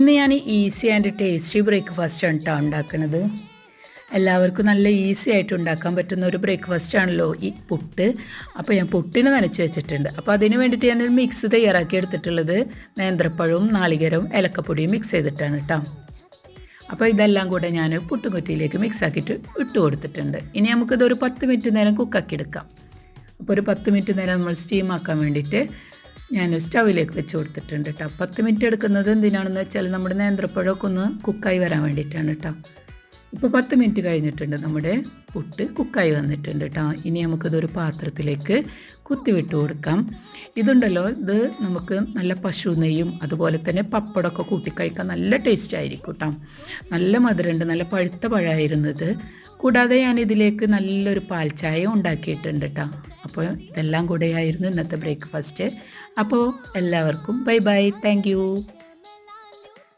ഇന്ന് ഞാൻ easy and tasty ബ്രേക്ക്ഫാസ്റ്റാണ് കേട്ടോ ഉണ്ടാക്കുന്നത്. എല്ലാവർക്കും നല്ല ഈസി ആയിട്ട് ഉണ്ടാക്കാൻ പറ്റുന്ന ഒരു ബ്രേക്ക്ഫാസ്റ്റ് ആണല്ലോ ഈ പുട്ട്. അപ്പോൾ ഞാൻ പുട്ടിന് നനച്ച് വെച്ചിട്ടുണ്ട്. അപ്പോൾ അതിന് വേണ്ടിയിട്ട് ഞാനൊരു മിക്സ് തയ്യാറാക്കി എടുത്തിട്ടുള്ളത് നേന്ത്രപ്പഴവും നാളികേരവും ഏലക്കപ്പൊടിയും മിക്സ് ചെയ്തിട്ടാണ് കേട്ടോ. അപ്പോൾ ഇതെല്ലാം കൂടെ ഞാൻ പുട്ടുകുറ്റിയിലേക്ക് മിക്സ് ആക്കിയിട്ട് ഇട്ട് കൊടുത്തിട്ടുണ്ട്. ഇനി നമുക്കിതൊരു 10 മിനിറ്റ് നേരം കുക്കാക്കി എടുക്കാം. അപ്പോൾ ഒരു 10 മിനിറ്റ് നേരം നമ്മൾ സ്റ്റീം ആക്കാൻ വേണ്ടിയിട്ട് ഞാൻ സ്റ്റൗവിലേക്ക് വെച്ച് കൊടുത്തിട്ടുണ്ട് കേട്ടോ. 10 മിനിറ്റ് എടുക്കുന്നത് എന്തിനാണെന്ന് വെച്ചാൽ നമ്മുടെ നേന്ത്രപ്പഴമൊക്കെ ഒന്ന് കുക്കായി വരാൻ വേണ്ടിയിട്ടാണ് കേട്ടോ. ഇപ്പോൾ 10 മിനിറ്റ് കഴിഞ്ഞിട്ടുണ്ട്, നമ്മുടെ പുട്ട് കുക്കായി വന്നിട്ടുണ്ട് കേട്ടോ. ഇനി നമുക്കിതൊരു പാത്രത്തിലേക്ക് കുത്തിവിട്ട് കൊടുക്കാം. ഇതുണ്ടല്ലോ, ഇത് നമുക്ക് നല്ല പശു നെയ്യും അതുപോലെ തന്നെ പപ്പടമൊക്കെ കൂട്ടിക്കഴിക്കാൻ നല്ല ടേസ്റ്റ് ആയിരിക്കും കേട്ടോ. നല്ല മധുരമുണ്ട്, നല്ല പഴുത്ത പഴമായിരുന്നത്. കൂടാതെ ഞാൻ ഇതിലേക്ക് നല്ലൊരു പാൽ ചായ ഉണ്ടാക്കിയിട്ടുണ്ട് കേട്ടോ. അപ്പോൾ ഇതെല്ലാം കൂടെയായിരുന്നു ഇന്നത്തെ ബ്രേക്ക്ഫാസ്റ്റ്. അപ്പോൾ എല്ലാവർക്കും ബൈ ബൈ, താങ്ക് യു.